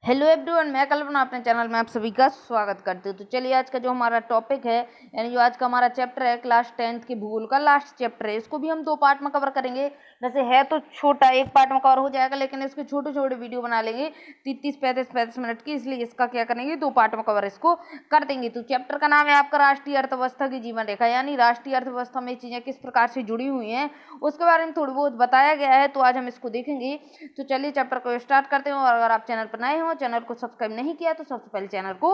Hello everyone, मैं कल्पना अपने channel में आप सभी का स्वागत करती हूँ। तो चलिए आज का जो हमारा टॉपिक है, यानी जो आज का हमारा चैप्टर है क्लास 10th के भूगोल का लास्ट चैप्टर है, इसको भी हम 2 पार्ट में कवर करेंगे। वैसे है तो छोटा, एक पार्ट में कवर हो जाएगा, लेकिन इसके छोटे छोटे वीडियो बना लेंगे 30-35 मिनट की, इसलिए इसका क्या करेंगे 2 पार्ट में कवर इसको कर देंगे। तो चैप्टर का नाम है आपका राष्ट्रीय अर्थव्यवस्था की जीवन रेखा, यानी राष्ट्रीय अर्थव्यवस्था में चीज़ें किस प्रकार से जुड़ी हुई हैं उसके बारे में थोड़ी बहुत बताया गया है। तो आज हम इसको देखेंगे। तो चलिए चैप्टर को स्टार्ट करते हैं। और अगर आप चैनल पर नए हो, चैनल को सब्सक्राइब नहीं किया तो सबसे पहले चैनल को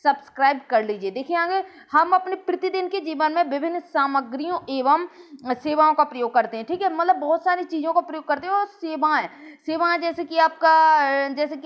सब्सक्राइब कर लीजिए। देखिए आगे हम अपने प्रतिदिन के जीवन में विभिन्न सामग्रियों एवं सेवाओं का प्रयोग करते हैं। ठीक है, मतलब बहुत सारी चीज़ों का प्रयोग करते हैं। और सेवाएं जैसे कि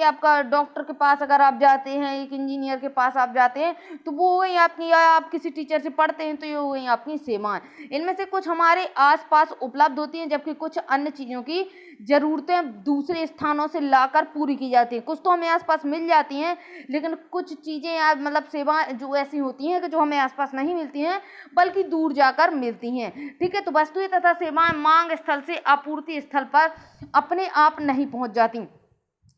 आपका डॉक्टर के पास अगर आप जाते हैं, एक इंजीनियर के पास आप जाते हैं, तो वो हो गई आपकी, या आप किसी टीचर से पढ़ते हैं तो ये हो गई आपकी सेवाएं। इनमें से कुछ हमारे आसपास उपलब्ध होती हैं, जबकि कुछ अन्य चीज़ों की ज़रूरतें दूसरे स्थानों से लाकर पूरी की जाती हैं। कुछ तो हमें आसपास मिल जाती हैं, लेकिन कुछ चीज़ें या मतलब सेवाएं जो ऐसी होती हैं कि जो हमें आसपास नहीं मिलती हैं बल्कि दूर जाकर मिलती हैं। ठीक है, तो वस्तुएं तथा सेवाएं मांग स्थल से आपूर्ति स्थल पर अपने आप नहीं पहुंच जाती।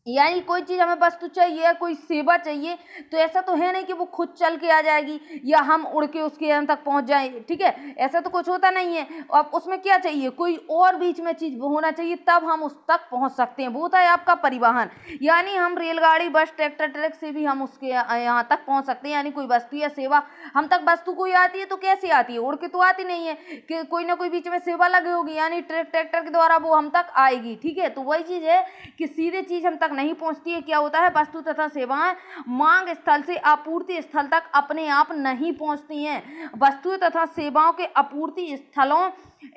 यानी कोई चीज़ हमें वस्तु चाहिए या कोई सेवा चाहिए, तो ऐसा तो है नहीं कि वो खुद चल के आ जाएगी या हम उड़ के उसके यहाँ तक पहुँच जाए। ठीक है, ऐसा तो कुछ होता नहीं है। अब उसमें क्या चाहिए, कोई और बीच में चीज़ होना चाहिए, तब हम उस तक पहुँच सकते हैं। वो होता है आपका परिवहन। यानी हम रेलगाड़ी, बस, ट्रैक्टर, ट्रक से भी हम उसके यहाँ तक पहुँच सकते हैं। यानी कोई वस्तु या सेवा हम तक वस्तु कोई आती है तो कैसे आती है, उड़ के तो आती नहीं है, कि कोई ना कोई बीच में सेवा लगी होगी, यानी ट्रैक्टर के द्वारा वो हम तक आएगी। ठीक है, तो वही चीज़ है कि सीधे चीज़ हम तक नहीं पहुंचती है। क्या होता है, वस्तु तथा सेवाएं मांग स्थल से आपूर्ति स्थल तक अपने आप नहीं पहुंचती हैं। वस्तु तथा सेवाओं के आपूर्ति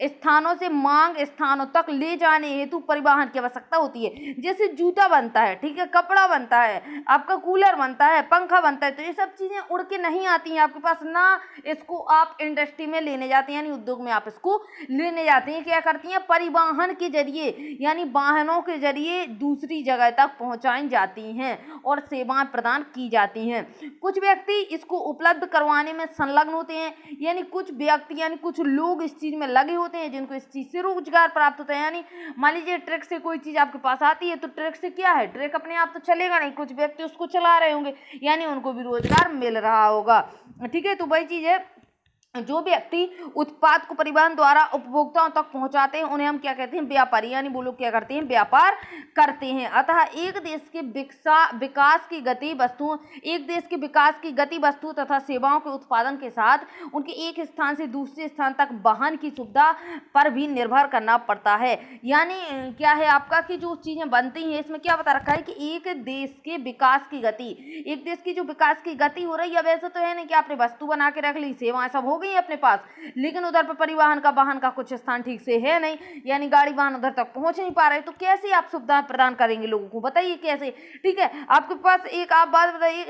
स्थानों से मांग स्थानों तक ले जाने हेतु परिवहन की आवश्यकता होती है। जैसे जूता बनता है, ठीक है, कपड़ा बनता है, आपका कूलर बनता है, पंखा बनता है, तो ये सब चीजें उड़ के नहीं आती हैं आपके पास ना। इसको आप इंडस्ट्री में लेने जाते हैं, यानी उद्योग में आप इसको लेने जाते हैं। क्या करती हैं, परिवहन के जरिए, यानी वाहनों के जरिए दूसरी जगह तक पहुंचाई जाती हैं और सेवाएं प्रदान की जाती हैं। कुछ व्यक्ति इसको उपलब्ध करवाने में संलग्न होते हैं, यानी कुछ व्यक्ति यानी कुछ लोग इस चीज में लगे होते हैं जिनको इस चीज से रोजगार प्राप्त होता है। यानी मान लीजिए ट्रक से कोई चीज आपके पास आती है, तो ट्रक से क्या है, ट्रक अपने आप तो चलेगा नहीं, कुछ व्यक्ति उसको चला रहे होंगे, यानी उनको भी रोजगार मिल रहा होगा। ठीक है, तो वही चीज है, जो व्यक्ति उत्पाद को परिवहन द्वारा उपभोक्ताओं तक पहुंचाते हैं उन्हें हम क्या कहते हैं, व्यापारी। यानी वो लोग क्या करते हैं, व्यापार करते हैं। अतः एक देश के विकास की गति वस्तु तथा सेवाओं के उत्पादन के साथ उनके एक स्थान से दूसरे स्थान तक वाहन की सुविधा पर भी निर्भर करना पड़ता है। यानी क्या है आपका कि जो चीजें बनती हैं, इसमें क्या बता रखा है कि एक देश के विकास की गति, एक देश की जो विकास की गति हो रही है, अब ऐसा तो है नहीं कि आपने वस्तु बना के रख ली, सेवाएं सब हो गई अपने पास, लेकिन उधर पर परिवहन का वाहन का कुछ स्थान ठीक से है नहीं, यानी गाड़ी वाहन उधर तक पहुंच नहीं पा रहे, तो कैसे आप सुविधा प्रदान करेंगे लोगों को, बताइए कैसे। ठीक है, आपके पास एक आप बात बताइए,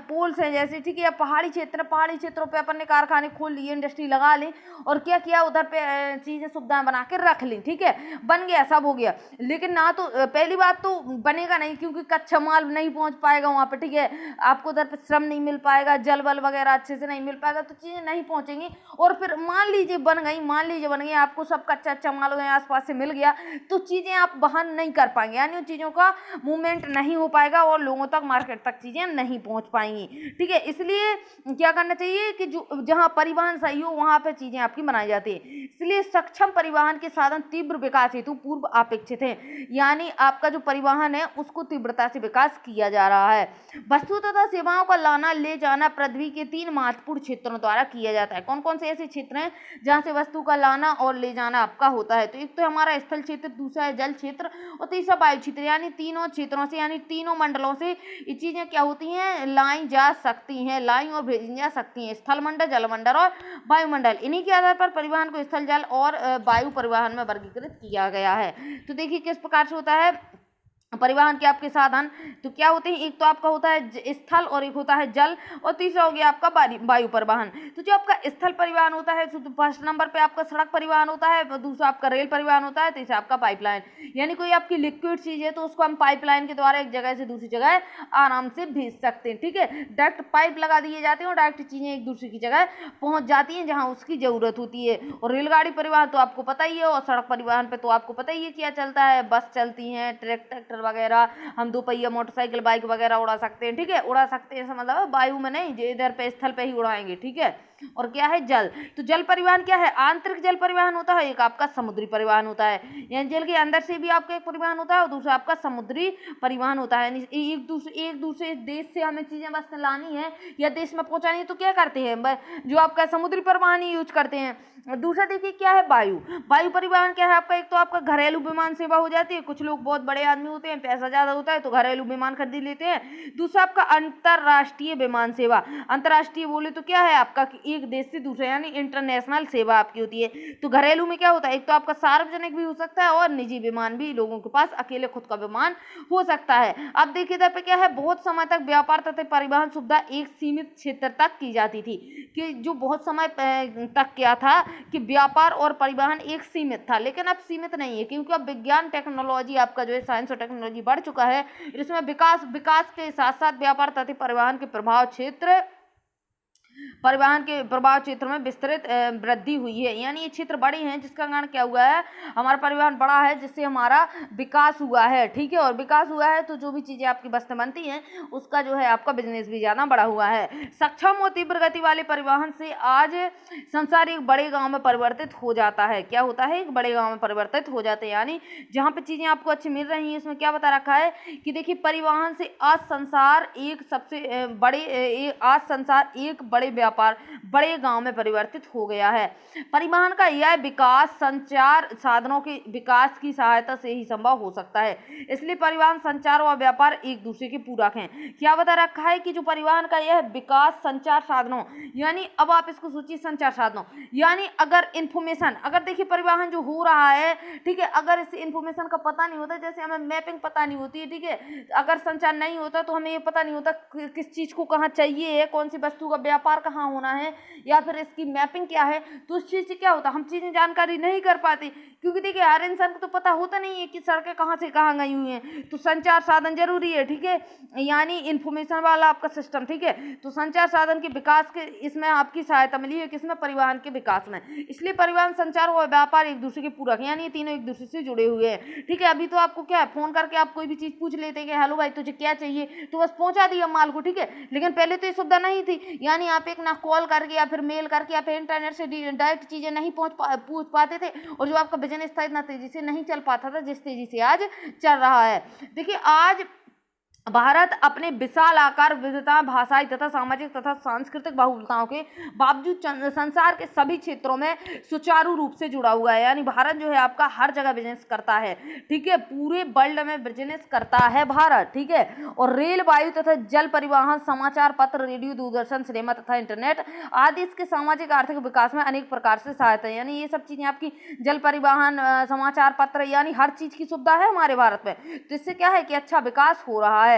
पोल्स हैं जैसे, ठीक है, पहाड़ी क्षेत्रों पे अपन ने कारखाने खोल लिए, इंडस्ट्री लगा ली और क्या किया, उधर पे चीजें सुविधाएं बना के रख ली, ठीक है, बन गया, सब हो गया, लेकिन ना तो पहली बात तो बनेगा नहीं, क्योंकि कच्चा माल नहीं पहुंच पाएगा वहां पे। ठीक है, आपको उधर पे श्रम नहीं मिल पाएगा, जल बल वगैरह अच्छे से नहीं मिल पाएगा, तो चीजें नहीं पहुंचेंगी। और फिर मान लीजिए बन गई, आपको सब कच्चा माल आसपास से मिल गया, तो चीजें आप वहन नहीं कर पाएंगे, यानी उन चीजों का मूवमेंट नहीं हो पाएगा और लोगों तक, मार्केट तक चीजें नहीं पहुंच पाएंगी। ठीक है, इसलिए क्या करना चाहिए कि जो जहां परिवहन सही हो वहां पे चीजें आपकी बनाई जाती है। इसलिए सक्षम परिवहन के साधन तीव्र विकास हेतु पूर्व अपेक्षित है, यानी आपका जो परिवहन है उसको तीव्रता से विकास किया जा रहा है। वस्तु तथा सेवाओं का लाना ले जाना पृथ्वी के 3 महत्वपूर्ण क्षेत्रों द्वारा किया जाता है। कौन कौन से ऐसे क्षेत्र हैं जहां से वस्तु का लाना और ले जाना आपका होता है, तो एक तो हमारा स्थल क्षेत्र, दूसरा है जल क्षेत्र और तीसरा वायु क्षेत्र। यानी तीनों क्षेत्रों से, यानी तीनों मंडलों से ये चीजें क्या होती हैं, लाई जा सकती हैं, लाई और भेजी जा सकती हैं, स्थल मंडल, जल मंडल और वायुमंडल। इन्हीं के आधार पर परिवहन को स्थल, जल और वायु परिवहन में वर्गीकृत किया गया है। तो देखिए किस प्रकार से होता है परिवहन के आपके साधन, तो क्या होते हैं, एक तो आपका होता है स्थल और एक होता है जल और तीसरा हो गया आपका वायु परिवहन। तो जो आपका स्थल परिवहन होता है, तो फर्स्ट नंबर पे आपका सड़क परिवहन होता है, दूसरा आपका रेल परिवहन होता है, तीसरा आपका पाइपलाइन। यानी कोई आपकी लिक्विड चीज है तो उसको हम पाइपलाइन के द्वारा एक जगह से दूसरी जगह आराम से भेज सकते हैं। ठीक है, डायरेक्ट पाइप लगा दिए जाते हैं और डायरेक्ट चीजें एक दूसरे की जगह पहुंच जाती हैं जहां उसकी जरूरत होती है। और रेलगाड़ी परिवहन तो आपको पता ही है, और सड़क परिवहन पे तो आपको पता ही है क्या चलता है, बस चलती है, ट्रैक्टर हेलीकॉप्टर वगैरह, हम दोपहिया मोटरसाइकिल बाइक वगैरह उड़ा सकते हैं, ठीक है। उड़ा सकते हैं मतलब वायु में नहीं, जो इधर पे स्थल पे ही उड़ाएंगे, ठीक है। और क्या है जल, तो जल परिवहन क्या है, आंतरिक जल परिवहन होता है, एक आपका समुद्री परिवहन होता है, यानी जल के अंदर से भी आपका एक परिवहन होता है और दूसरा आपका समुद्री परिवहन होता है। एक दूसरे देश से हमें चीजें बस लानी है या देश में पहुंचानी है तो क्या करते हैं, जो आपका समुद्री परिवहन ही यूज करते हैं। दूसरा देखिए क्या है वायु, वायु परिवहन क्या है आपका, एक तो आपका घरेलू विमान सेवा हो जाती है, कुछ लोग बहुत बड़े आदमी होते हैं, पैसा ज्यादा होता है तो घरेलू विमान खरीद लेते हैं। दूसरा आपका अंतरराष्ट्रीय विमान सेवा, अंतरराष्ट्रीय बोले तो क्या है आपका कि एक देश से दूसरे यानी इंटरनेशनल सेवा आपकी होती है। तो घरेलू में क्या होता है, एक तो आपका सार्वजनिक भी हो सकता है और निजी विमान भी, लोगों के पास अकेले खुद का विमान हो सकता है। अब देखिए इधर पे क्या है, बहुत समय तक व्यापार तथा परिवहन सुविधा एक सीमित क्षेत्र तक की जाती थी, कि जो बहुत समय तक क्या था कि व्यापार और परिवहन एक सीमित था, लेकिन अब सीमित नहीं है, क्योंकि अब विज्ञान टेक्नोलॉजी आपका जो है साइंस और टेक्नोलॉजी बढ़ चुका है। इसमें विकास के साथ साथ व्यापार तथा परिवहन के प्रभाव क्षेत्र, परिवहन के प्रभाव क्षेत्र में विस्तृत वृद्धि हुई है, यानी ये क्षेत्र बड़े हैं जिसका कारण क्या हुआ है, हमारा परिवहन बड़ा है जिससे हमारा विकास हुआ है, ठीक है। और विकास हुआ है तो जो भी चीजें आपकी वस्तु बनती हैं उसका जो है आपका बिजनेस भी ज्यादा बड़ा हुआ है। सक्षम और तीव्र गति वाले परिवहन से आज संसार एक बड़े गांव में परिवर्तित हो जाता है। क्या होता है, एक बड़े गांव में परिवर्तित हो जाते हैं, यानी जहाँ पे चीजें आपको अच्छी मिल रही हैं। इसमें क्या बता रखा है कि देखिए परिवहन से आज संसार एक सबसे बड़े व्यापार बड़े गांव में परिवर्तित हो गया है। परिवहन का यह विकास संचार साधनों के विकास की सहायता से ही संभव हो सकता है, इसलिए परिवहन संचार और व्यापार एक दूसरे के पूरक हैं। क्या बता रखा है कि जो परिवहन का यह विकास संचार साधनों, यानी अब आप इसको सोचिए संचार साधनों, यानी अगर इंफॉर्मेशन, अगर देखिए परिवहन जो हो रहा है, ठीक है, अगर इस इंफॉर्मेशन का पता नहीं होता, जैसे हमें मैपिंग पता नहीं होती है, ठीक है, अगर संचार नहीं होता तो हमें ये पता नहीं होता किस चीज को कहाँ चाहिए है, कौन सी वस्तु का व्यापार कहाँ होना है, या फिर इसकी मैपिंग क्या है, तो उस चीज से क्या होता, हम चीजें जानकारी नहीं कर पाते, क्योंकि देखिए हर इंसान को तो पता होता नहीं है कि सड़कें कहाँ से कहाँ गई हुई हैं। तो संचार साधन जरूरी है, ठीक है, यानी इंफॉर्मेशन वाला आपका सिस्टम, ठीक है। तो संचार साधन के विकास के इसमें आपकी सहायता मिली है, किसमें, परिवहन के विकास में। इसलिए परिवहन संचार और व्यापार एक दूसरे के पूरक, यानी ये तीनों एक दूसरे से जुड़े हुए हैं, ठीक है। अभी तो आपको क्या है, फोन करके आप कोई भी चीज पूछ लेते हैं कि हेलो भाई तुझे क्या चाहिए, तो बस पहुंचा दिया माल को, ठीक है। लेकिन पहले तो ये सुविधा नहीं थी, यानी आप एक ना कॉल करके या फिर मेल करके या फिर इंटरनेट से डायरेक्ट चीजें नहीं पूछ पाते थे, और जो आपका बिजनेस था इतना तेजी से नहीं चल पाता था जिस तेजी से आज चल रहा है। देखिए आज भारत अपने विशाल आकार, विविधता, भाषाई तथा सामाजिक तथा सांस्कृतिक बहुलताओं के बावजूद संसार के सभी क्षेत्रों में सुचारू रूप से जुड़ा हुआ है, यानी भारत जो है आपका हर जगह बिजनेस करता है, ठीक है, पूरे वर्ल्ड में बिजनेस करता है भारत, ठीक है। और रेल, वायु तथा जल परिवहन, समाचार पत्र, रेडियो, दूरदर्शन, सिनेमा तथा इंटरनेट आदि इसके सामाजिक आर्थिक विकास में अनेक प्रकार से सहायता है, यानी ये सब चीजें आपकी जल परिवहन, समाचार पत्र, यानी हर चीज की सुविधा है हमारे भारत में, तो इससे क्या है कि अच्छा विकास हो रहा है।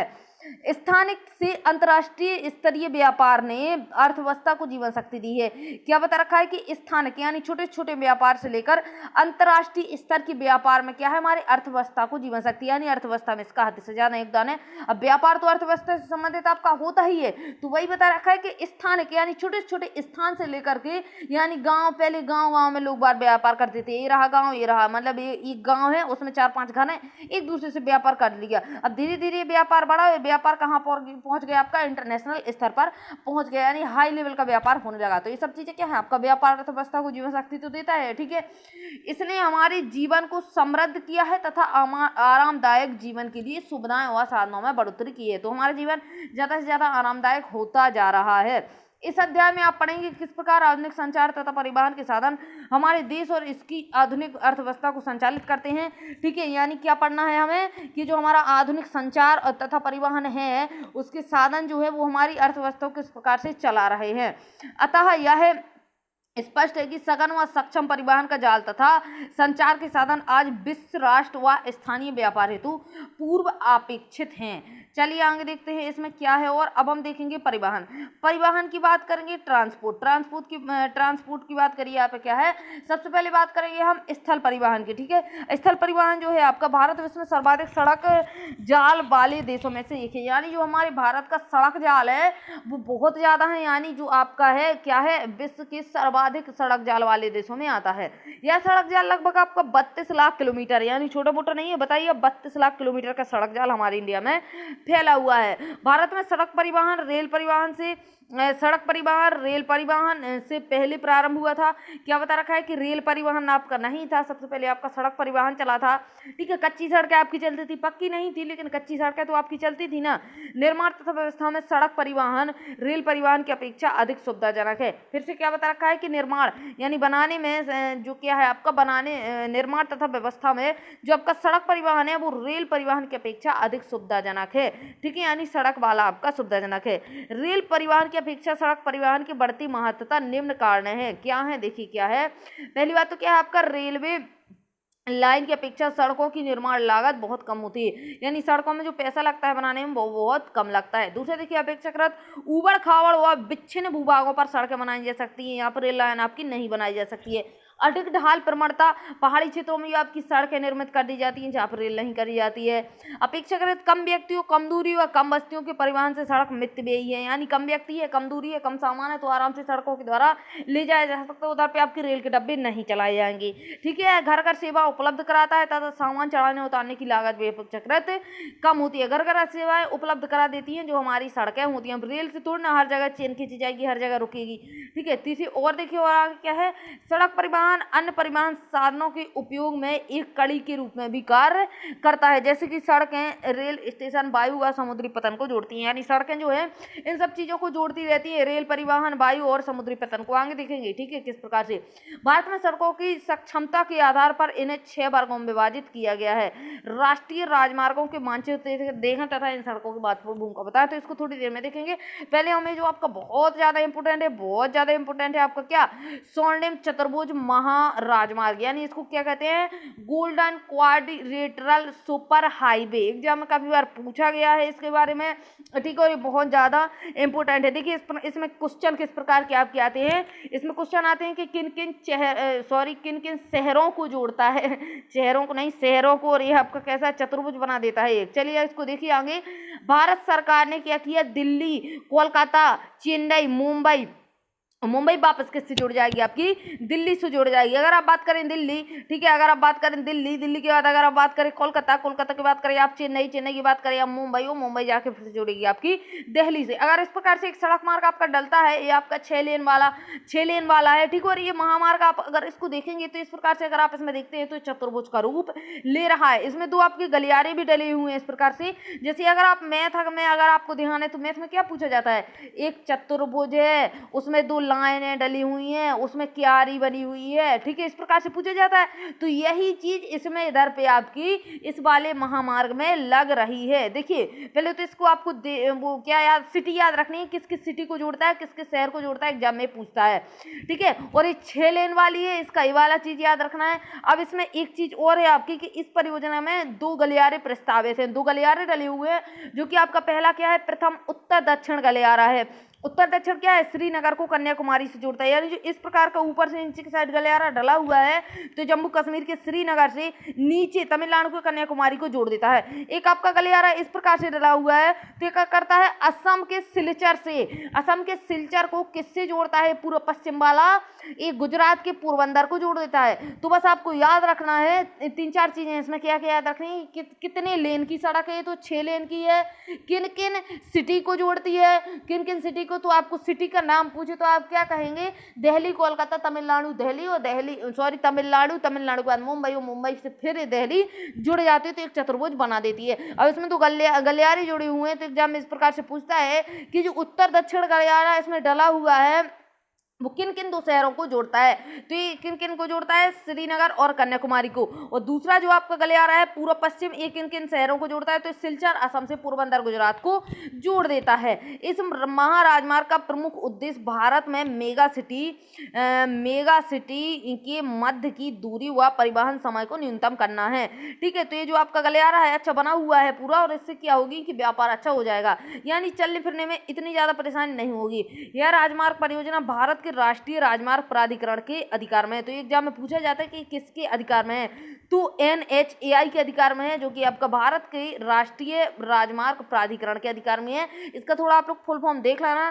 स्थानिक से अंतर्राष्ट्रीय स्तरीय व्यापार ने अर्थव्यवस्था को जीवन शक्ति दी है। क्या बता रखा है कि स्थानिक यानी छोटे छोटे व्यापार से लेकर अंतर्राष्ट्रीय स्तर के व्यापार में क्या है, हमारी अर्थव्यवस्था को जीवन शक्ति, यानी अर्थव्यवस्था में इसका हद से ज्यादा योगदान है। अब व्यापार तो अर्थव्यवस्था से संबंधित आपका होता ही है, तो वही बता रखा है कि स्थानिक यानी छोटे छोटे स्थान से लेकर के, यानी गांव, पहले गांव गांव में लोग बार व्यापार करते थे, ये रहा गांव, ये रहा, मतलब ये गांव है उसमें 4-5 घर हैं, एक दूसरे से व्यापार कर लिया। अब धीरे धीरे व्यापार बढ़ा, व्यापार कहाँ पहुंच गया आपका, इंटरनेशनल स्तर पर पहुंच गया, यानी हाई लेवल का व्यापार होने लगा। तो ये सब चीजें क्या है, आपका व्यापार अर्थव्यवस्था को जीवन शक्ति तो देता है, ठीक है। इसने हमारे जीवन को समृद्ध किया है तथा आरामदायक जीवन के लिए सुविधाएं और साधनों में बढ़ोतरी की है, तो हमारा जीवन ज्यादा से ज्यादा आरामदायक होता जा रहा है। इस अध्याय में आप पढ़ेंगे किस प्रकार आधुनिक संचार तथा परिवहन के साधन हमारे देश और इसकी आधुनिक अर्थव्यवस्था को संचालित करते हैं, ठीक है। यानी क्या पढ़ना है हमें कि जो हमारा आधुनिक संचार तथा परिवहन है उसके साधन जो है वो हमारी अर्थव्यवस्था को किस प्रकार से चला रहे हैं। अतः यह स्पष्ट है कि सघन व सक्षम परिवहन का जाल तथा संचार के साधन आज विश्व, राष्ट्र व स्थानीय व्यापार हेतु पूर्व अपेक्षित हैं। चलिए आगे देखते हैं इसमें क्या है। और अब हम देखेंगे परिवहन। परिवहन की बात करेंगे, ट्रांसपोर्ट की बात करिए। यहाँ पे क्या है, सबसे पहले बात करेंगे हम स्थल परिवहन की। ठीक है, स्थल परिवहन जो है आपका भारत विश्व में सर्वाधिक सड़क जाल वाले देशों में से एक है। यानी जो हमारे भारत का सड़क जाल है वो बहुत ज्यादा है, यानी जो आपका है क्या है, विश्व के सर्वाधिक सड़क जाल वाले देशों में आता है। यह सड़क जाल लगभग आपका 32 लाख किलोमीटर, यानी छोटा मोटा नहीं है, बताइए 32 लाख किलोमीटर का सड़क जाल हमारे इंडिया में फैला हुआ है। भारत में सड़क परिवहन रेल परिवहन से पहले प्रारंभ हुआ था। क्या बता रखा है कि रेल परिवहन आपका नहीं था, सबसे पहले आपका सड़क परिवहन चला था। ठीक है, कच्ची सड़कें आपकी चलती थी, पक्की नहीं थी लेकिन कच्ची सड़कें तो आपकी चलती थी ना। निर्माण तथा व्यवस्था में सड़क परिवहन रेल परिवहन की अपेक्षा अधिक सुविधाजनक है। फिर से क्या बता रखा है कि निर्माण यानी बनाने में जो क्या है आपका निर्माण तथा व्यवस्था में जो आपका सड़क परिवहन है वो रेल परिवहन की अपेक्षा अधिक सुविधाजनक है। ठीक है, यानी सड़क वाला आपका सुविधाजनक है। रेल परिवहन की अपेक्षा सड़क परिवहन की बढ़ती महत्वता निम्न कारण है। क्या है, देखिए क्या है। पहली बात तो क्या है आपका, रेलवे लाइन की अपेक्षा सड़कों की निर्माण लागत बहुत कम होती है, यानी सड़कों में जो पैसा लगता है बनाने में वो बहुत कम लगता है। दूसरे देखिए, अपेक्षाकृत उबड़ खाबड़ व विच्छिन्न भूभागों पर सड़कें बनाई जा सकती हैं, यहाँ पर रेल लाइन आपकी नहीं बनाई जा सकती है। अधिक ढाल प्रवणता पहाड़ी क्षेत्रों में आपकी सड़कें निर्मित कर दी जाती हैं जहाँ पर रेल नहीं करी जाती है। अपेक्षाकृत कम व्यक्तियों, कम दूरी व कम बस्तियों के परिवहन से सड़क मितव्ययी है, यानी कम व्यक्ति है, कम दूरी है, कम सामान है तो आराम से सड़कों के द्वारा ले जाया जा सकता है, उधर पे आपके रेल के डब्बे नहीं चलाए जाएंगे। ठीक है, घर घर सेवा उपलब्ध कराता है तथा सामान चढ़ाने उतारने की लागत भी अपेक्षाकृत कम होती है। घर घर सेवाएं उपलब्ध करा देती हैं जो हमारी सड़कें होती हैं। रेल से थोड़ी ना हर जगह चेन खींची जाएगी, हर जगह रुकेगी। ठीक है, तीसरी और देखिए और आगे क्या है, सड़क परिवहन अन्य परिवहन साधनों के उपयोग में एक कड़ी के रूप में भी कार्य करता है, जैसे कि सड़कें रेल स्टेशन वायु व समुद्री पतन को जोड़ती हैं, यानी सड़कें जो है इन सब चीजों को जोड़ती रहती है, रेल परिवहन, वायु और समुद्री पतन को। आगे देखेंगे ठीक है किस प्रकार से। भारत में सड़कों की क्षमता के आधार पर इन्हें 6 वर्गों में विभाजित किया गया है। राष्ट्रीय राजमार्गों के मानचित्र देखें तथा इन सड़कों की महत्वपूर्ण भूमिका बताएं, तो इसको थोड़ी देर में देखेंगे। पहले हमें जो आपका बहुत ज्यादा इंपोर्टेंट है आपका क्या, स्वर्णिम चतुर्भुज महाराजमार्ग, यानी इसको क्या कहते हैं, golden quadrilateral super highway. Exam में काफी बार पूछा गया है इसके बारे में। ठीक है, और ये बहुत ज्यादा इंपोर्टेंट है। देखिए इसमें क्वेश्चन किस प्रकार के आपके आते हैं, इसमें क्वेश्चन आते हैं कि किन किन शहरों को जोड़ता है, शहरों को नहीं शहरों को, और ये आपका कैसा चतुर्भुज बना देता है। चलिए इसको देखिए आगे। भारत सरकार ने क्या किया, दिल्ली, कोलकाता, चेन्नई, मुंबई वापस किससे जुड़ जाएगी आपकी, दिल्ली से जुड़ जाएगी। अगर आप बात करें दिल्ली, ठीक है, अगर आप बात करें दिल्ली के बाद अगर आप बात करें कोलकाता की बात करें आप चेन्नई की बात करें आप मुंबई जाके फिर से जुड़ेगी आपकी दिल्ली से। अगर इस प्रकार से एक सड़क मार्ग आपका डलता है, ये आपका 6 लेन वाला है। ठीक है, और ये महामार्ग आप अगर इसको देखेंगे तो इस प्रकार से अगर आप इसमें देखते हैं तो चतुर्भुज का रूप ले रहा है। इसमें 2 आपके गलियारे भी डले हुए हैं इस प्रकार से। जैसे अगर आप मैथ में अगर आपको ध्यान है तो मैथ में क्या पूछा जाता है, एक चतुर्भुज है उसमें 2 लाइनें डली हुई हैं, उसमें क्यारी बनी हुई है। ठीक है, इस प्रकार से पूछा जाता है। तो यही चीज इसमें इधर पे आपकी इस वाले महामार्ग में लग रही है। देखिए पहले तो इसको आपको वो क्या याद, सिटी याद रखनी है, किस किस सिटी को जोड़ता है, किस किस शहर को जोड़ता है, एग्जाम में पूछता है। ठीक है, और ये 6 लेन वाली है, इसका ये वाला चीज याद रखना है। अब इसमें एक चीज और है आपकी कि इस परियोजना में 2 गलियारे प्रस्तावित हैं, 2 गलियारे डले हुए हैं, जो कि आपका पहला क्या है, प्रथम उत्तर दक्षिण गलियारा है। उत्तर दक्षिण क्या है, श्रीनगर को कन्याकुमारी से जोड़ता है, यानी जो इस प्रकार का ऊपर से नीचे की साइड गलियारा डला हुआ है तो जम्मू कश्मीर के श्रीनगर से नीचे तमिलनाडु के कन्याकुमारी को जोड़ देता है। एक आपका गलियारा इस प्रकार से डला हुआ है तो क्या करता है, असम के सिलचर को किससे जोड़ता है, पूर्व पश्चिम वाला, एक गुजरात के पोरबंदर को जोड़ देता है। तो बस आपको याद रखना है 3-4 चीजें इसमें क्या क्या याद रखनी है, कितने लेन की सड़क है, तो 6 लेन की है, किन किन सिटी को जोड़ती है, किन किन सिटी को, तो आपको सिटी का नाम पूछे तो आप क्या कहेंगे, दिल्ली, कोलकाता, तमिलनाडु, तमिलनाडु के बाद मुंबई, और मुंबई से फिर दिल्ली जुड़ जाती है तो एक चतुर्भुज बना देती है। अब इसमें तो गलियारे जुड़े हुए हैं तो एग्जाम में इस प्रकार से पूछता है कि जो उत्तर दक्षिण गलियारा इसमें डला हुआ है वो किन किन दो शहरों को जोड़ता है, तो ये किन किन को जोड़ता है, श्रीनगर और कन्याकुमारी को। और दूसरा जो आपका गलियारा है पूर्व पश्चिम, ये किन किन शहरों को जोड़ता है, तो सिलचर असम से पोरबंदर गुजरात को जोड़ देता है। इस महाराजमार्ग का प्रमुख उद्देश्य भारत में मेगा सिटी के मध्य की दूरी व परिवहन समय को न्यूनतम करना है। ठीक है, तो ये जो आपका गलियारा है अच्छा बना हुआ है पूरा, और इससे क्या होगी कि व्यापार अच्छा हो जाएगा, यानी चलने फिरने में इतनी ज्यादा परेशानी नहीं होगी। यह राजमार्ग परियोजना भारत के राष्ट्रीय राजमार्ग प्राधिकरण के अधिकार में है। तो एग्जाम में पूछा जाता है कि किसके अधिकार में है, तो NHAI के अधिकार में है, जो कि आपका भारत के राष्ट्रीय राजमार्ग प्राधिकरण के अधिकार में है। इसका थोड़ा आप लोग फुल फॉर्म देख लेना,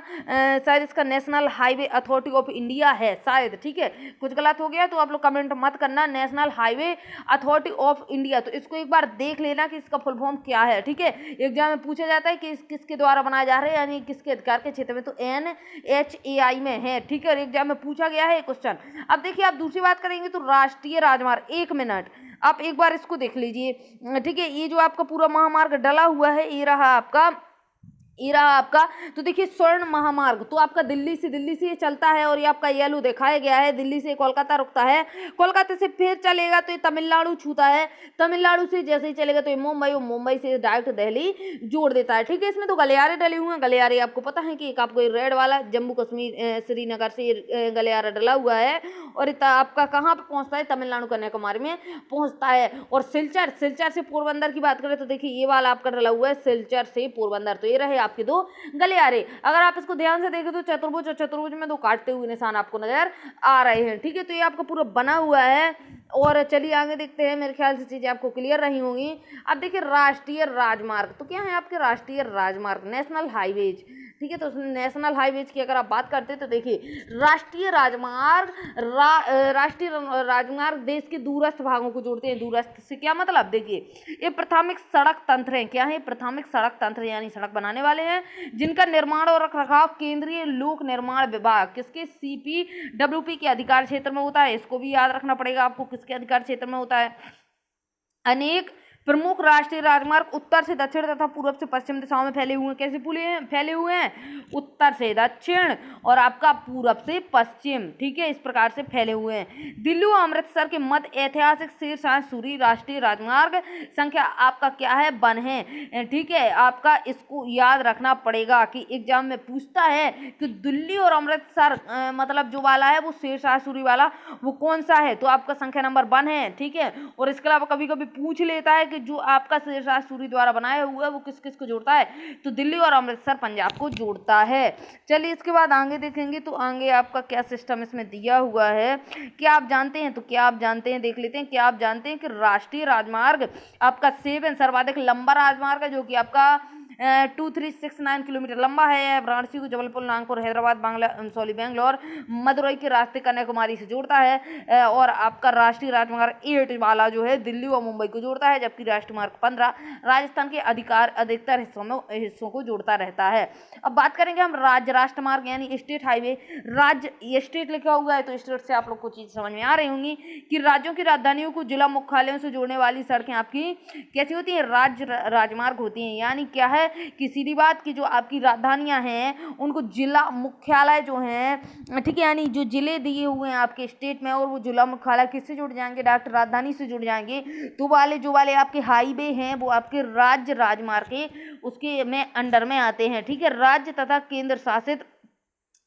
शायद इसका national highway authority of India है शायद। ठीक है, कुछ गलत हो गया तो आप लोग कमेंट मत करना, national highway authority of India. तो इसको एक बार देख लेना कि इसका फुल फॉर्म क्या है। ठीक है, एग्जाम में पूछा जाता है कि किसके द्वारा बनाया जा रहा है, यानी किसके अधिकार के क्षेत्र में, तो NHAI में है। ठीक है, एग्जाम में पूछा गया है क्वेश्चन। अब देखिए आप दूसरी बात करेंगे तो राष्ट्रीय राजमार्ग, 1 मिनट आप एक बार इसको देख लीजिए। ठीक है, ये जो आपका पूरा महामार्ग डला हुआ है, ये रहा आपका, तो देखिए स्वर्ण महामार्ग तो आपका दिल्ली से ये चलता है, और ये आपका येलो दिखाया गया है, दिल्ली से कोलकाता रुकता है, कोलकाता से फिर चलेगा तो ये तमिलनाडु छूता है, तमिलनाडु से जैसे ही चलेगा तो ये मुंबई, और मुंबई से डायरेक्ट दिल्ली जोड़ देता है। ठीक है, इसमें तो गलियारे डले हुए हैं, गलियारे आपको पता है कि एक आपको रेड वाला जम्मू कश्मीर श्रीनगर से गलियारा डला हुआ है, और आपका कहाँ पे पहुंचता है, तमिलनाडु कन्याकुमारी में पहुंचता है। और सिलचर से पोरबंदर की बात करें तो देखिए ये वाला आपका डला हुआ है सिलचर से पोरबंदर, तो ये रहे आपके दो गलियारे। अगर आप इसको ध्यान से देखें तो चतुर्भुज और चतुर्भुज में दो काटते हुए निशान आपको नजर आ रहे हैं। ठीक है, तो ये आपका पूरा बना हुआ है। और चलिए आगे देखते हैं, मेरे ख्याल से चीजें आपको क्लियर रही होंगी। अब देखिए राष्ट्रीय राजमार्ग, तो क्या है आपके राष्ट्रीय राजमार्ग, नेशनल हाईवेज। ठीक है, तो नेशनल हाईवेज की अगर आप बात करते हैं तो देखिए राष्ट्रीय राजमार्ग देश के दूरस्थ भागों को जोड़ते हैं। दूरस्थ से क्या मतलब, देखिए ये प्राथमिक सड़क तंत्र है। क्या है, प्राथमिक सड़क तंत्र, यानी सड़क बनाने वाले हैं, जिनका निर्माण और रखरखाव केंद्रीय लोक निर्माण विभाग किसके CPWP के अधिकार क्षेत्र में होता है। इसको भी याद रखना पड़ेगा आपको, किसके अधिकार क्षेत्र में होता है। अनेक प्रमुख राष्ट्रीय राजमार्ग उत्तर से दक्षिण तथा पूर्व से पश्चिम दिशाओं में फैले हुए हैं। कैसे फैले हुए हैं, उत्तर से दक्षिण और आपका पूर्व से पश्चिम। ठीक है, इस प्रकार से फैले हुए हैं। दिल्ली और अमृतसर के मध्य ऐतिहासिक शेरशाह सूरी राष्ट्रीय राजमार्ग संख्या आपका क्या है, 1 है। ठीक है, आपका इसको याद रखना पड़ेगा कि एग्जाम में पूछता है कि दिल्ली और अमृतसर मतलब जो वाला है वो शेरशाह सूरी वाला वो कौन सा है, तो आपका संख्या नंबर 1 है। ठीक है, और इसके अलावा कभी कभी पूछ लेता है कि जो आपका शेरशाह सूरी द्वारा बनाया हुआ है वो किस किस को जोड़ता है, तो दिल्ली और अमृतसर पंजाब को जोड़ता है। चलिए इसके बाद आगे देखेंगे, तो आगे आपका क्या सिस्टम इसमें दिया हुआ है, क्या आप जानते हैं, तो क्या आप जानते हैं देख लेते हैं। क्या आप जानते हैं कि राष्ट्रीय राजमार्ग आपका 7 सर्वाधिक लंबा राजमार्ग है, जो कि आपका 2369 किलोमीटर लंबा है। वाराणसी को जबलपुर, नागपुर, हैदराबाद, बेंगलोर, मदुरई के रास्ते कन्याकुमारी से जोड़ता है। और आपका राष्ट्रीय राजमार्ग 8 वाला जो है दिल्ली और मुंबई को जोड़ता है, जबकि राष्ट्रीय मार्ग 15 राजस्थान के अधिकतर हिस्सों को जोड़ता रहता है। अब बात करेंगे हम राष्ट्र मार्ग यानी स्टेट हाईवे। राज्य स्टेट लिखा हुआ है, तो स्टेट से आप लोग को चीज समझ में आ रही होंगी कि राज्यों की राजधानियों को जिला मुख्यालयों से जोड़ने वाली सड़कें आपकी कैसी होती हैं, राजमार्ग होती हैं। यानी क्या है कि सीधी बात की जो आपकी राजधानियां हैं उनको जिला मुख्यालय जो हैं, ठीक है, यानी जो जिले दिए हुए हैं आपके स्टेट में, और वो जिला मुख्यालय किससे जुड़ जाएंगे, डायरेक्ट राजधानी से जुड़ जाएंगे। तो जो वाले आपके हाईवे हैं वो आपके राजमार्ग के उसके में अंडर में आते हैं। ठीक है, राज्य तथा केंद्र शासित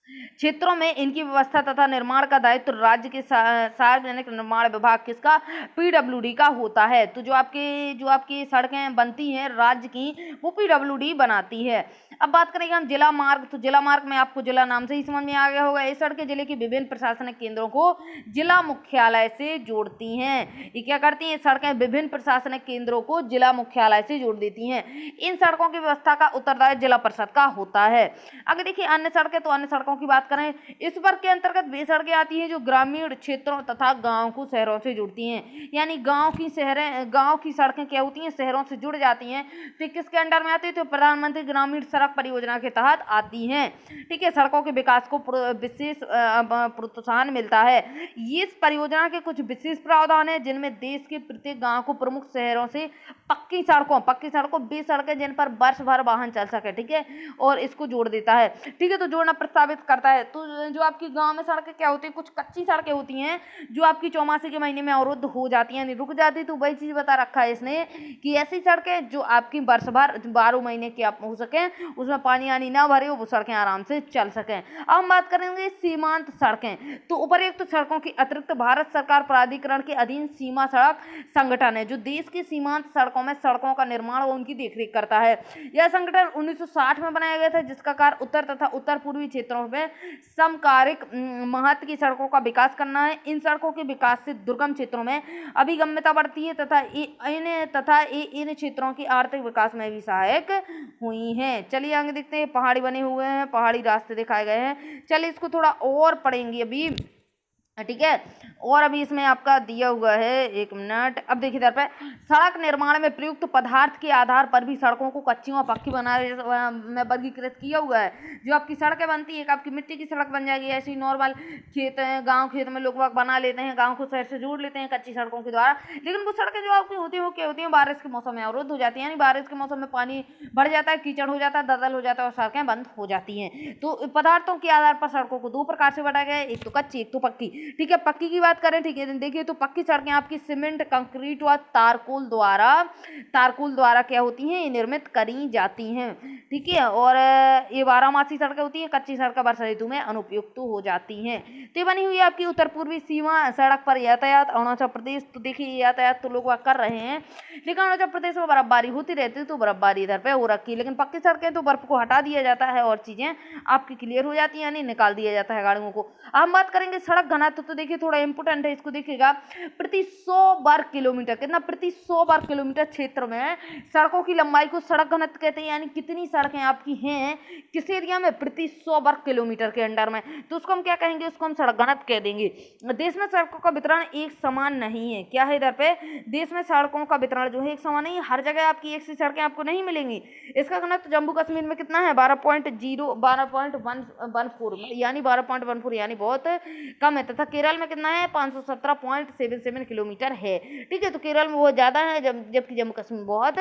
क्षेत्रों में इनकी व्यवस्था तथा निर्माण का दायित्व राज्य के सार्वजनिक निर्माण विभाग किसका, PWD का होता है। तो जो आपकी सड़कें बनती हैं राज्य की वो PWD बनाती है। अब बात करेंगे हम जिला मार्ग, तो जिला मार्ग में आपको जिला नाम से ही समझ में आ गया होगा, ये सड़कें जिले के विभिन्न प्रशासनिक केंद्रों को जिला मुख्यालय से जोड़ती हैं। ये क्या करती हैं, सड़कें विभिन्न प्रशासनिक केंद्रों को जिला मुख्यालय से जोड़ देती हैं। इन सड़कों की व्यवस्था का उत्तरदायित्व जिला परिषद का होता है। अगर देखिए अन्य सड़कें, तो अन्य सड़कों की बात करें, इस वर्ग के अंतर्गत वे सड़कें आती हैं जो ग्रामीण क्षेत्रों तथा गांव को शहरों से जुड़ती हैं। यानी गांव की सड़कें क्या होती हैं, शहरों से जुड़ जाती हैं। तो किसके अंडर में आती है, तो प्रधानमंत्री ग्रामीण सड़क सड़क परियोजना के तहत आती हैं। ठीक है, सड़कों के विकास को विशेष प्रोत्साहन मिलता है। ये इस परियोजना के कुछ विशेष प्रावधान है जिनमें देश के प्रत्येक गांव को प्रमुख शहरों से पक्की सड़कों वे सड़कें जिन पर वर्ष भर वाहन चल सके, ठीक है, और इसको जोड़ देता है। ठीक है, तो जोड़ना प्रस्तावित करता है। तो जो आपकी गांव में सड़कें क्या होती है, कुछ कच्ची सड़कें होती हैं जो आपकी चौमासे के महीने में अवरुद्ध हो जाती हैं, रुक जाती। तो वही चीज बता रखा है इसने कि ऐसी सड़कें जो आपकी वर्ष भर 12 महीने की आप हो सके, उसमें पानी आनी ना भरे, वो सड़कें आराम से चल सकें। अब हम बात करेंगे सीमांत सड़कें। तो उपर्युक्त सड़कों की अतिरिक्त भारत सरकार प्राधिकरण के अधीन सीमा सड़क संगठन है जो देश की सीमांत सड़कों में सड़कों का निर्माण व उनकी देखरेख करता है। यह संगठन 1960 में बनाया गया था, जिसका कार्य उत्तर तथा उत्तर पूर्वी क्षेत्रों में समकालिक महत्व की सड़कों का विकास करना है। इन सड़कों के विकास से दुर्गम क्षेत्रों में अभिगम्यता बढ़ती है तथा इन क्षेत्रों की आर्थिक विकास में भी सहायक हुई हैं। चलिए आगे देखते हैं। पहाड़ी बने हुए हैं, पहाड़ी रास्ते दिखाए गए हैं। चलिए इसको थोड़ा और पढ़ेंगे अभी, ठीक है। और अभी इसमें आपका दिया हुआ है, एक मिनट। अब देखिए इधर पे सड़क निर्माण में प्रयुक्त पदार्थ के आधार पर भी सड़कों को कच्ची व पक्की में वर्गीकृत किया हुआ है। जो आपकी सड़कें बनती है, एक आपकी मिट्टी की सड़क बन जाएगी, ऐसी नॉर्मल खेत हैं, गांव खेत में लोग बना लेते हैं, गांव को शहर से जोड़ लेते हैं कच्ची सड़कों के द्वारा। लेकिन वो सड़कें जो आपकी होती हैं वो क्या होती हैं, बारिश के मौसम में अवरुद्ध हो जाती है, यानी बारिश के मौसम में पानी बढ़ जाता है, कीचड़ हो जाता है, दलदल हो जाता है और सड़कें बंद हो जाती हैं। तो पदार्थों के आधार पर सड़कों को दो प्रकार से बांटा गया है, एक तो कच्ची, एक तो पक्की। ठीक है, पक्की की बात करें, ठीक है, देखिए तो पक्की सड़कें आपकी सीमेंट, कंक्रीट व तारकोल द्वारा क्या होती हैं, ये निर्मित करी जाती हैं। ठीक है, और ये 12मासी सड़कें होती हैं। कच्ची सड़कें वर्षा ऋतु में अनुपयुक्त हो जाती हैं। तो ये बनी हुई है आपकी उत्तर पूर्वी सीमा सड़क पर यातायात अरुणाचल प्रदेश। तो देखिए यातायात तो लोग कर रहे हैं, लेकिन अरुणाचल प्रदेश में बर्फबारी होती रहती है, तो बर्फबारी इधर पे हो रखी है। लेकिन पक्की सड़कें तो बर्फ को हटा दिया जाता है और चीजें आपकी क्लियर हो जाती है, यानी निकाल दिया जाता है गाड़ियों को। अब हम बात करेंगे सड़क घनत्व। तो देखिए थोड़ा इंपोर्टेंट है, इसको देखिएगा। प्रति 100 वर्ग किलोमीटर, कितना, प्रति 100 वर्ग किलोमीटर क्षेत्र में सड़कों की लंबाई को सड़क घनत्व कहते हैं, यानी कितनी सड़कें आपकी हैं किस एरिया में, प्रति 100 वर्ग किलोमीटर के अंडर में, तो उसको हम क्या कहेंगे, उसको हम सड़क घनत्व कह देंगे। देश में सड़कों का वितरण एक समान नहीं है। क्या है इधर पे, देश में सड़कों का वितरण जो है एक समान नहीं है, हर जगह आपकी एक सी सड़कें आपको नहीं मिलेंगी। इसका घनत्व जम्मू कश्मीर में कितना है, 12.14, यानी 12.14, यानी बहुत कम है। तथा केरल में कितना है, 517.77 किलोमीटर है। ठीक है, तो केरल में बहुत ज्यादा है, जबकि जम्मू कश्मीर बहुत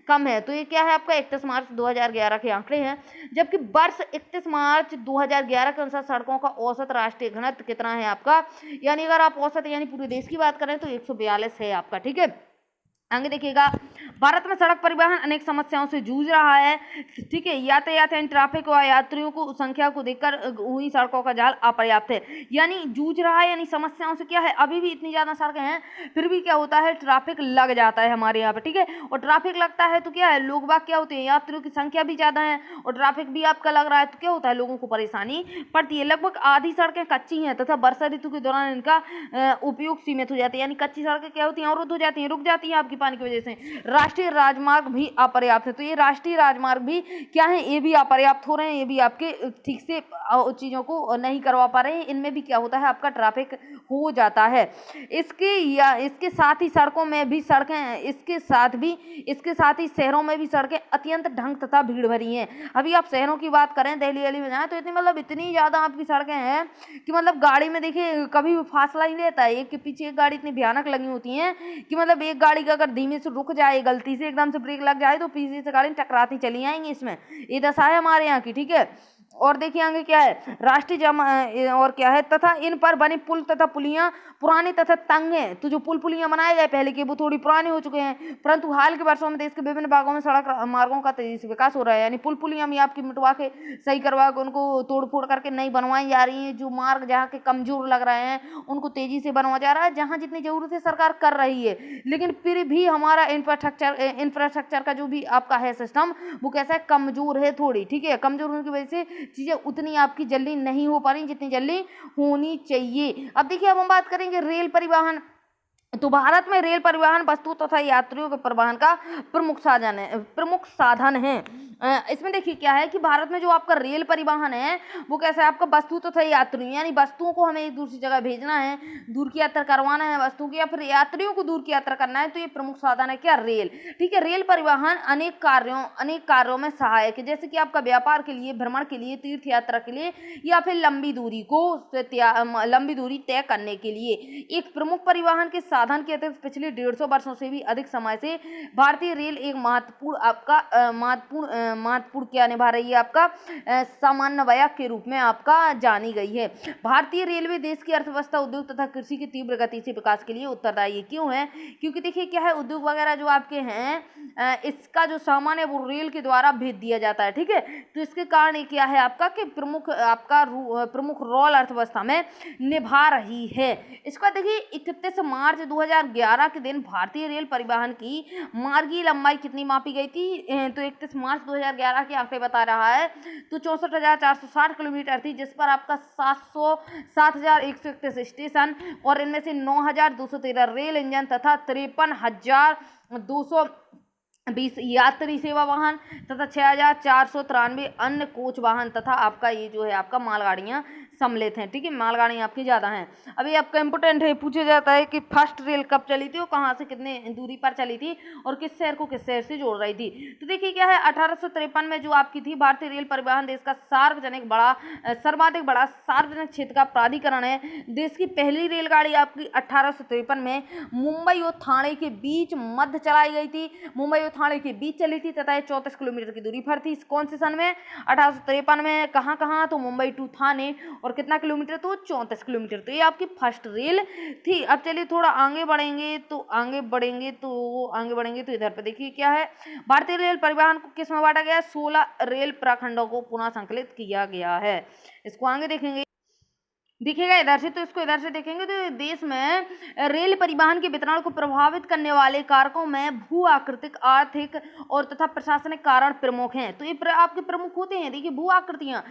कम है। तो ये क्या है आपका 31 मार्च 2011 के आंकड़े हैं, जबकि वर्ष 31 मार्च 2011 के अनुसार सड़कों का औसत राष्ट्रीय घनत्व कितना है आपका, यानी अगर आप औसत यानी पूरे देश की बात करें तो 142 है आपका। ठीक है, आगे देखिएगा। भारत में सड़क परिवहन अनेक समस्याओं से जूझ रहा है। ठीक है, यातायात एंड ट्रैफिक व यात्रियों को संख्या को देखकर हुई सड़कों का जाल अपर्याप्त है, यानी जूझ रहा है, यानी समस्याओं से क्या है, अभी भी इतनी ज्यादा सड़कें हैं, फिर भी क्या होता है, ट्रैफिक लग जाता है हमारे यहाँ पे। ठीक है, और ट्रैफिक लगता है तो क्या है, लोग बाग क्या होते हैं, यात्रियों की संख्या भी ज्यादा है और ट्रैफिक भी आपका लग रहा है, तो क्या होता है, लोगों को परेशानी पड़ती है। लगभग आधी सड़कें कच्ची हैं तथा वर्षा ऋतु के दौरान इनका उपयोग सीमित हो जाता है, यानी कच्ची सड़कें क्या होती हैं, अवरुद्ध हो जाती हैं, रुक जाती हैं आपकी पानी की वजह से। राष्ट्रीय राजमार्ग भी अपर्याप्त है। तो ये राष्ट्रीय राजमार्ग भी क्या है, ये भी अपर्याप्त हो रहे हैं, ये भी आपके ठीक से चीजों को नहीं करवा पा रहे हैं। इनमें भी क्या होता है, आपका ट्रैफिक हो जाता है। इसके साथ ही सड़कों में भी सड़कें, इसके साथ ही शहरों में भी सड़कें अत्यंत ढंग तथा भीड़ भरी हैं। अभी आप शहरों की बात करें, दिल्ली में जाए तो इतनी ज्यादा आपकी सड़कें हैं कि मतलब गाड़ी में देखिए कभी भी फासला ही लेता है, एक के पीछे एक गाड़ी इतनी भयानक लगी होती है कि मतलब एक गाड़ी का अगर धीमे से रुक जाए, गलती से एकदम से ब्रेक लग जाए तो पीछे से गाड़ी टकराती चली आएंगी। इसमें ये दशा है हमारे यहाँ की। ठीक है, और देखिए आगे क्या है, और क्या है, तथा इन पर बने पुल तथा पुलियां पुराने तथा तंग हैं। तो जो पुल पुलियां बनाए गए पहले के वो थोड़ी पुराने हो चुके हैं, परंतु हाल के वर्षों में देश के विभिन्न भागों में सड़क मार्गों का तेजी से विकास हो रहा है, यानी पुल पुलियां भी आपकी मिटवा के सही करवा के उनको तोड़ फोड़ करके नई बनवाई जा रही है। जो मार्ग जहाँ के कमजोर लग रहे हैं उनको तेजी से बनवा जा रहा है, जहाँ जितनी जरूरत है सरकार कर रही है, लेकिन फिर भी हमारा इंफ्रास्ट्रक्चर का जो भी आपका है सिस्टम, वो कैसा है, कमजोर है थोड़ी। ठीक है, कमजोर होने की वजह से चीजें उतनी आपकी जल्दी नहीं हो पा रही जितनी जल्दी होनी चाहिए। अब देखिए, अब हम बात करेंगे रेल परिवहन। तो भारत में रेल परिवहन वस्तु तथा यात्रियों के परिवहन का प्रमुख साधन है। इसमें देखिए क्या है कि भारत में जो आपका रेल परिवहन है वो कैसा है, आपका वस्तु तथा यात्री, यानी वस्तुओं को हमें एक दूसरी जगह भेजना है, दूर की यात्रा करवाना है वस्तु की, या फिर यात्रियों को दूर की यात्रा करना है, तो ये प्रमुख साधन है क्या, रेल। ठीक है, रेल परिवहन अनेक कार्यों में सहायक है, जैसे कि आपका व्यापार के लिए, भ्रमण के लिए, तीर्थ यात्रा के लिए, या फिर लंबी दूरी तय करने के लिए। एक प्रमुख परिवहन के साधन के अतिरिक्त पिछले 150 वर्षों से भी अधिक समय से भारतीय रेल एक महत्वपूर्ण क्या निभा रही है, आपका समन्वयक के रूप में आपका जानी गई है। भारतीय रेलवे देश की अर्थव्यवस्था, उद्योग तथा कृषि की तीव्र गति से विकास के लिए उत्तरदायी है। क्यों है, क्योंकि देखिए क्या है, उद्योग वगैरह जो आपके हैं इसका जो सामान है वो रेल के द्वारा भेज दिया जाता है। ठीक है, तो इसके कारण ये क्या है आपका कि प्रमुख रोल अर्थव्यवस्था में निभा रही है। इसका देखिए 31 मार्च 2011 के दिन भारतीय रेल परिवहन की मार्गीय लंबाई कितनी मापी गई थी, तो 31 मार्च 2011 के आंकड़े बता रहा है, तो 64,460 किलोमीटर थी, जिस पर आपका 7,131 स्टेशन और इनमें से 9,213 रेल इंजन तथा 53,220 यात्री सेवा वाहन तथा 6,493 अन्य कोच वाहन तथा आपका ये जो है आपका मालगाड़ियां सम्मिलित हैं। ठीक है, मालगाड़ियां आपकी ज़्यादा हैं। अभी आपका इंपोर्टेंट है, पूछा जाता है कि फर्स्ट रेल कब चली थी और कहाँ से कितने दूरी पर चली थी और किस शहर को किस शहर से जोड़ रही थी। तो देखिए क्या है, 1853 में जो आपकी थी भारतीय रेल परिवहन देश का सर्वाधिक बड़ा सार्वजनिक क्षेत्र का प्राधिकरण है। देश की पहली रेलगाड़ी आपकी 1853 में मुंबई और ठाणे के बीच मध्य चलाई गई थी, मुंबई और ठाणे के बीच चली थी तथा 34 किलोमीटर की दूरी पर थी। कौन से सन में, 1853 में। कहाँ, तो मुंबई टू ठाणे, और कितना किलोमीटर, तो 34 किलोमीटर। तो ये आपकी फर्स्ट रेल थी। अब चलिए थोड़ा आगे बढ़ेंगे तो इधर पे देखिए क्या है, भारतीय रेल परिवहन को किस में बांटा गया है, 16 रेल प्रखंडों को पुनः संकलित किया गया है। इसको आगे देखेंगे, दिखेगा इधर से, तो इसको इधर से देखेंगे तो देश में रेल परिवहन के वितरण को प्रभावित करने वाले कारकों में भू आकृतिक, आर्थिक और तथा प्रशासनिक कारण प्रमुख हैं। तो ये आपके प्रमुख होते हैं। देखिए भू आकृतियां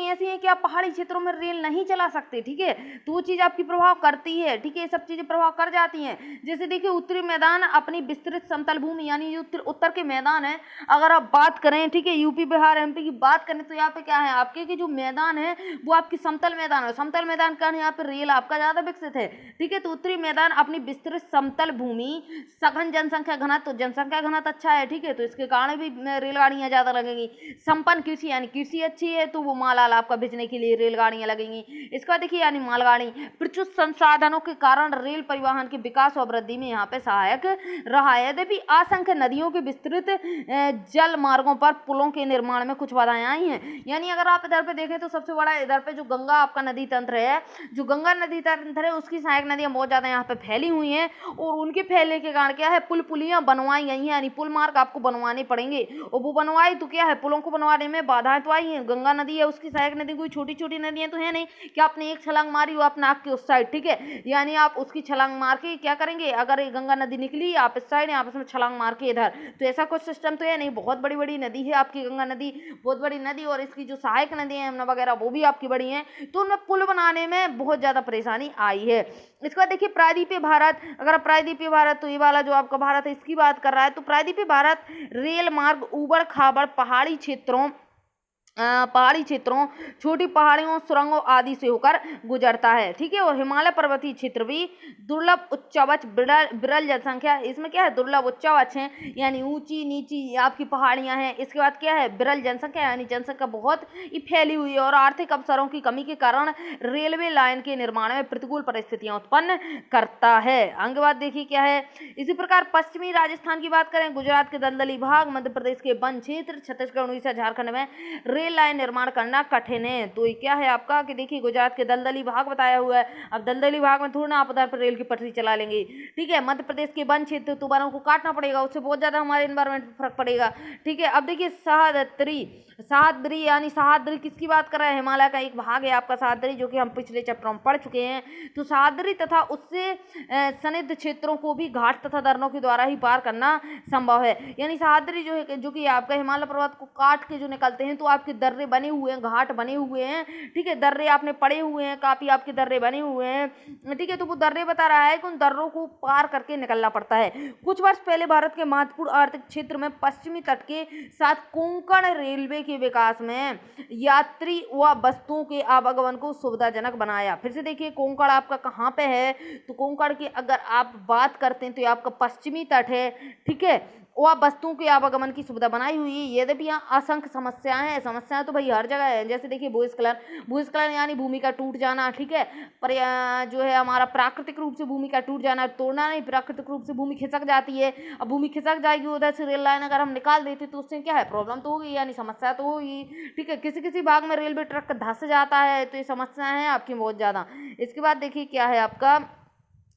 ऐसी हैं कि आप पहाड़ी क्षेत्रों में रेल नहीं चला सकते। ठीक है, तो वो चीज आपकी प्रभाव करती है। ठीक है, ये सब चीजें प्रभाव कर जाती हैं। जैसे देखिए उत्तरी मैदान अपनी विस्तृत समतल भूमि, यानी उत्तर के मैदान है, अगर आप बात करें, ठीक है, यूपी बिहार एमपी की बात करें, तो यहाँ पे क्या है आपके कि जो मैदान है वो आपकी समतल मैदान है। समतल मैदान कारण यहाँ पे रेल आपका ज्यादा विकसित है। ठीक है, तो उत्तरी मैदान अपनी विस्तृत समतल भूमि, सघन जनसंख्या घनत्व, तो जनसंख्या घनत्व अच्छा है। ठीक है, तो इसके कारण भी रेलगाड़ियां ज्यादा लगेंगी। संपन्न कृषि, यानी कृषि अच्छी है तो वो माल आपका भेजने के लिए रेलगाड़ियां लगेंगी। इसका देखिए यानी मालगाड़ी, प्रचुर संसाधनों के कारण रेल परिवहन के विकास और वृद्धि में यहाँ पे सहायक रहा है। यद्यपि असंख्य नदियों के विस्तृत जल मार्गों पर पुलों के निर्माण में कुछ बाधाएं आई हैं। यानी अगर आप इधर पे देखें तो सबसे बड़ा इधर पे जो गंगा आपका नदी तंत्र है, जो गंगा नदी तंत्र है, उसकी सहायक नदियां बहुत ज्यादा यहाँ पे फैली हुई हैं, और उनके फैलने के कारण क्या है, पुलियां बनवाई गई हैं, यानी पुल मार्ग आपको बनवाने पड़ेंगे। और वो बनवाए तो क्या है, पुलों को बनवाने में बाधाएं तो आई हैं। गंगा नदी है, उसकी सहायक नदी कोई छोटी छोटी नदियां तो है नहीं कि आपने एक छलांग मारी हो आप नाक के उस साइड। ठीक है, यानी आप उसकी छलांग मार के क्या करेंगे, अगर ये गंगा नदी निकली आप इस साइड, आप इसमें छलांग मार के इधर, तो ऐसा कुछ सिस्टम तो है नहीं। बहुत बड़ी बड़ी नदी है आपकी गंगा नदी, बहुत बड़ी नदी, और इसकी जो सहायक नदी है यमुना वगैरह वो भी आपकी बड़ी हैं, तो उनमें पुल बनाने में बहुत ज्यादा परेशानी आई है। इसके बाद देखिए प्रायद्वीपीय भारत, अगर प्रायद्वीपीय भारत तो ये वाला जो आपका भारत है इसकी बात कर रहा है, तो प्रायद्वीपीय भारत रेल मार्ग उबड़ खाबड़ पहाड़ी क्षेत्रों, छोटी पहाड़ियों, सुरंगों आदि से होकर गुजरता है। ठीक है, और हिमालय पर्वतीय क्षेत्र भी दुर्लभ उच्चवच विरल जनसंख्या, इसमें क्या है, दुर्लभ उच्चवच है, यानी ऊंची नीची आपकी पहाड़ियां हैं। इसके बाद क्या है, विरल जनसंख्या, यानी जनसंख्या बहुत ही फैली हुई है, और आर्थिक अवसरों की कमी के कारण रेलवे लाइन के निर्माण में प्रतिकूल परिस्थितियां उत्पन्न करता है। आगे बात देखिए क्या है, इसी प्रकार पश्चिमी राजस्थान की बात करें, गुजरात के दलदली भाग, मध्य प्रदेश के वन क्षेत्र, छत्तीसगढ़, उड़ीसा, झारखंड में रेल लाइन निर्माण करना कठिन है। तो ये क्या है आपका कि देखिए गुजरात के दलदली भाग बताया हुआ है। अब दलदली भाग में थोड़ा ना आप उधर पर रेल की पटरी चला लेंगे। ठीक है, मध्य प्रदेश के वन क्षेत्र, तो वनों को काटना पड़ेगा, उससे बहुत ज्यादा हमारे एनवायरमेंट पर फर्क पड़ेगा। ठीक है, अब देखिए सह्याद्री, यानी सह्याद्री किसकी बात कर रहा है, हिमालय का एक भाग है आपका सह्याद्री, जो कि हम पिछले चैप्टर में पढ़ चुके हैं। तो सह्याद्री तथा उससे सन्निध क्षेत्रों को भी घाट तथा दर्रों के द्वारा ही पार करना संभव है। यानी सह्याद्री जो है, जो कि आपका हिमालय पर्वत को काट के जो निकलते हैं, तो आपके आपके दर्रे बने हुए हैं, घाट बने हुए हैं, ठीक है, दर्रे आपने पड़े हुए हैं, काफी आपके दर्रे बने हुए हैं, ठीक है। तो वो दर्रे बता रहा है कि उन दर्रों को पार करके निकलना पड़ता है। कुछ वर्ष पहले भारत के महत्वपूर्ण आर्थिक क्षेत्र में पश्चिमी तट के साथ कोंकण रेलवे के विकास में यात्री व वस्तुओं के आवागमन को सुविधाजनक बनाया। फिर से देखिए, कोंकण आपका कहाँ पे है, तो कोंकण की अगर आप बात करते हैं तो ये आपका पश्चिमी तट है, ठीक है, वह वस्तुओं के आवागमन की सुविधा बनाई हुई है। यद्यपि यहाँ असंख्य समस्याएं हैं, समस्याएं तो भाई हर जगह है। जैसे देखिए भूस्खलन, भूस्खलन यानी भूमि का टूट जाना, ठीक है, पर जो है हमारा प्राकृतिक रूप से भूमि का टूट जाना, तोड़ना नहीं, प्राकृतिक रूप से भूमि खिसक जाती है। अब भूमि खिसक जाएगी, उधर से रेल लाइन अगर हम निकाल देते तो उससे क्या है, प्रॉब्लम तो होगी, यानी समस्या तो होगी, ठीक है। किसी किसी भाग में रेलवे ट्रैक धंस जाता है, तो ये समस्याएं हैं आपकी बहुत ज़्यादा। इसके बाद देखिए क्या है आपका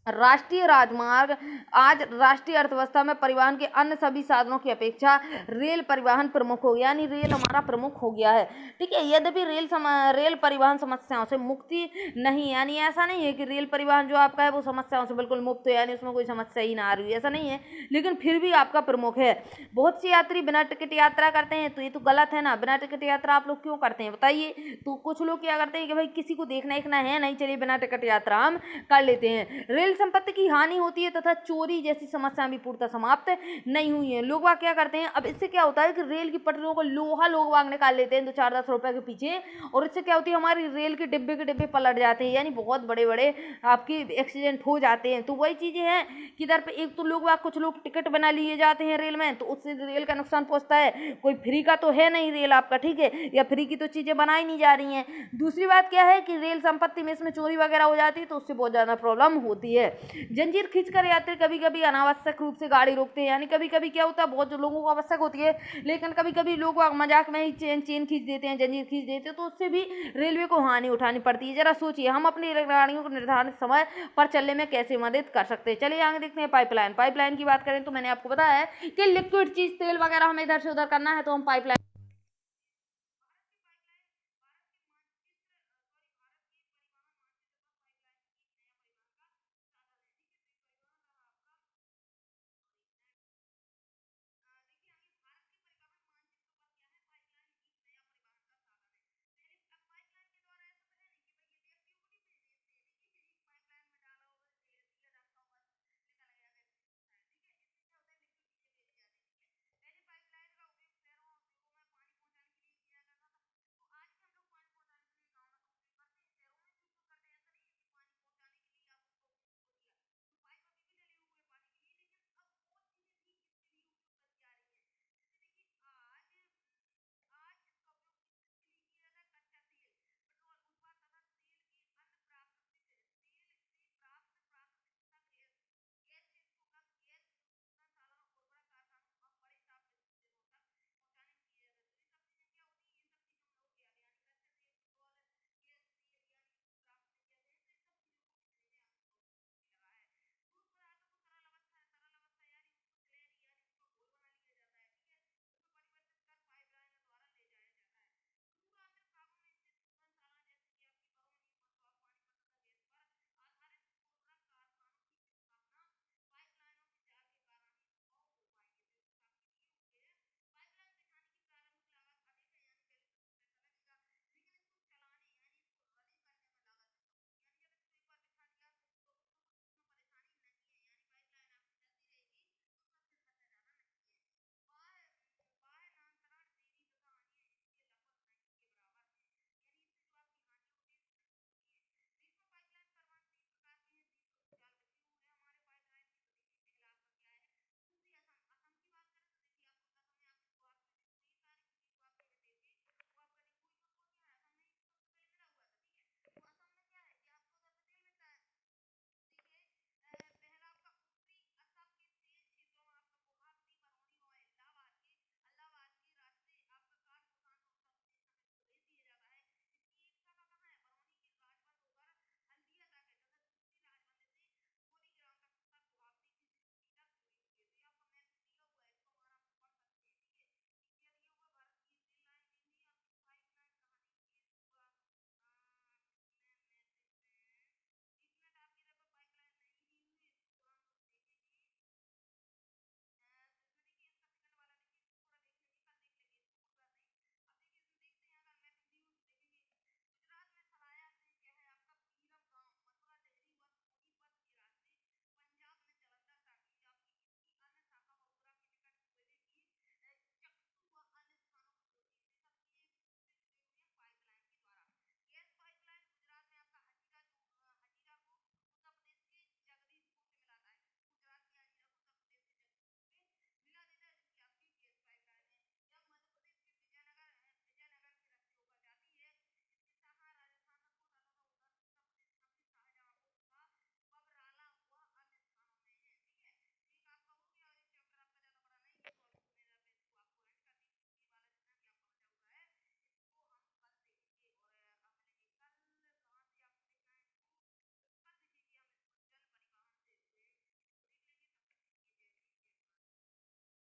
राष्ट्रीय राजमार्ग। आज राष्ट्रीय अर्थव्यवस्था में परिवहन के अन्य सभी साधनों की अपेक्षा रेल परिवहन प्रमुख हो गया, यानी रेल हमारा प्रमुख हो गया है, ठीक है। यद्यपि रेल परिवहन समस्याओं से मुक्ति नहीं, यानी ऐसा नहीं है कि रेल परिवहन जो आपका है वो समस्याओं से बिल्कुल मुक्त है, यानी उसमें कोई समस्या ही ना आ रही है, ऐसा नहीं है, लेकिन फिर भी आपका प्रमुख है। बहुत से यात्री बिना टिकट यात्रा करते हैं, तो ये तो गलत है ना। बिना टिकट यात्रा आप लोग क्यों करते हैं बताइए। तो कुछ लोग क्या करते हैं कि भाई किसी को देखना है नहीं, चलिए बिना टिकट यात्रा हम कर लेते हैं। रेल संपत्ति की हानि होती है तथा चोरी जैसी समस्या भी पूर्णतः समाप्त नहीं हुई है। लोग वाग क्या करते हैं, अब इससे क्या होता है कि रेल की पटरियों को लोहा लोग वाग निकाल लेते हैं 2-4-10 रुपए के पीछे, और इससे क्या होती है, हमारी रेल के डिब्बे पलट जाते हैं, यानी बहुत बड़े बड़े आपके एक्सीडेंट हो जाते हैं। तो वही चीजें हैं कि इधर पे एक तो लोग वाग, कुछ लोग टिकट बना लिए जाते हैं रेल में, तो उससे रेल का नुकसान पहुंचता है। कोई फ्री का तो है नहीं रेल आपका, ठीक है, या फ्री की तो चीजें बनाई नहीं जा रही हैं। दूसरी बात क्या है कि रेल संपत्ति में इसमें चोरी वगैरह हो जाती है, तो उससे बहुत ज्यादा प्रॉब्लम होती है। जंजीर खींचकर यात्री कभी कभी अनावश्यक रूप से गाड़ी रोकते हैं, यानी कभी कभी क्या होता है, बहुत जो लोगों को आवश्यक होती है, लेकिन कभी कभी लोग मजाक में ही चेन खींच देते हैं, जंजीर खींच देते हैं, तो उससे भी रेलवे को हानि उठानी पड़ती है। जरा सोचिए, हम अपनी रेलगाड़ियों को निर्धारित समय पर चलने में कैसे मदद कर सकते हैं। चलिए आगे देखते हैं पाइपलाइन की बात करें तो मैंने आपको बताया है कि लिक्विड चीज तेल वगैरह हमें इधर से उधर करना है तो हम पाइपलाइन